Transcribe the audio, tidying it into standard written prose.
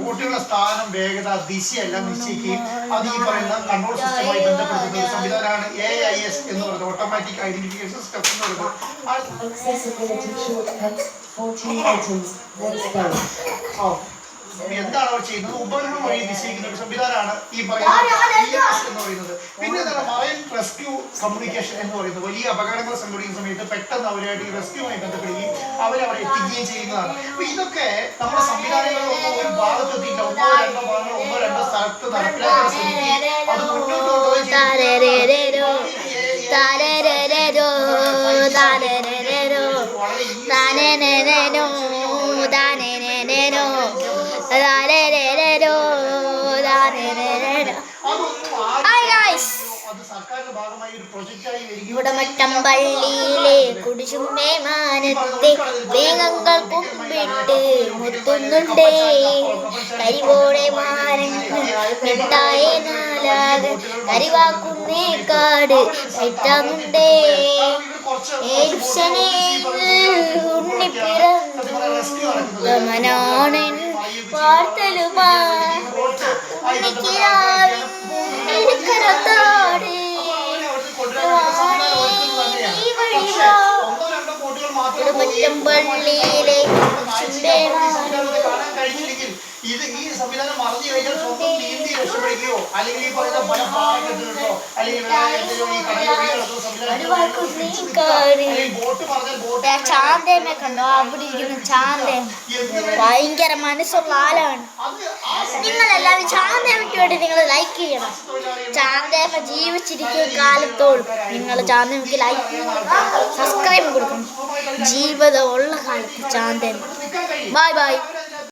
ബോട്ടുകളുടെ സ്ഥാനം, വേഗത, ദിശയെല്ലാം നിശ്ചയിക്കുകയും അത് ഈ പറയുന്ന കൺട്രോൾ സിസ്റ്റവുമായി ബന്ധപ്പെടുത്തുന്ന ഒരു സംവിധാനമാണ് AIS എന്ന് പറയുന്നത്, ഓട്ടോമാറ്റിക് ഐഡന്റിഫിക്കേഷൻ സിസ്റ്റം എന്ന് പറയുന്നത്. എന്താണ് അവർ ചെയ്യുന്നത്? ഉപകരണം വഴി നിശ്ചയിക്കുന്ന ഒരു സംവിധാനമാണ് ഈ പറയുന്നത് EMS എന്ന് പറയുന്നത്. പിന്നെ എന്താണ് മറൈൻ റെസ്ക്യൂ കമ്മ്യൂണിക്കേഷൻ എന്ന് പറയുന്നത്. വലിയ അപകടങ്ങൾ സംഭവിക്കുന്ന സമയത്ത് പെട്ടെന്ന് അവരായിട്ട് ഈ റെസ്ക്യൂവുമായി ബന്ധപ്പെടുകയും അവരെ അവിടെ എത്തിക്കുകയും ചെയ്യുന്നതാണ്. അപ്പൊ ഇതൊക്കെ നമ്മുടെ സംവിധാനങ്ങളിലൊന്നും ഒരു ഭാഗത്തെത്തിയില്ല. ഒന്നോ രണ്ടോ സ്ഥലത്ത് നടപ്പിലാക്കാൻ ശ്രമിക്കുകയും അത് മുന്നോട്ട് കൊണ്ടുപോയി ഉടമറ്റമ്പള്ളിയിലെ കുടിശുമ്പേ മാനത്തെ വേഗങ്ങൾ കുമ്പിട്ട് മുത്തുന്നുണ്ടേ കരിവോടെ മാനങ്ങൾ മെത്തായ നാലാക കരിവാക്കുന്നേ കാട് കയറ്റാമുണ്ടേ ഉണ്ണിപ്പിറന്നവനാണൻ വാർത്തലുമാ ഉണ്ണിക്കിരാവിൻ ഉടമറ്റമ്പള്ളിയിലെ ഇത് ഈ സംവിധാനം മറിഞ്ഞു കഴിഞ്ഞാൽ സ്വന്തം നീന്തി രക്ഷപ്പെടുകയോ അല്ലെങ്കിൽ ഈ പറയുന്ന പല പാറക്കെട്ടുകളോ അല്ലെങ്കിൽ ചാന്തേമേ കണ്ടോ അവിടെ ഇരിക്കുന്ന ചാന്തേം ഭയങ്കര മനസ്സുള്ള ആളാണ്. നിങ്ങളെല്ലാവരും ചാന്തേമയ്ക്ക് വേണ്ടി നിങ്ങൾ ലൈക്ക് ചെയ്യണം. ചാന്തേമ ജീവിച്ചിരിക്കുന്ന കാലത്തോളം നിങ്ങൾ ചാന്തേമയ്ക്ക് ലൈക്ക് സബ്സ്ക്രൈബ് കൊടുക്കണം. ജീവിതമുള്ള കാലത്ത് ചാന്തേമ. Bye bye.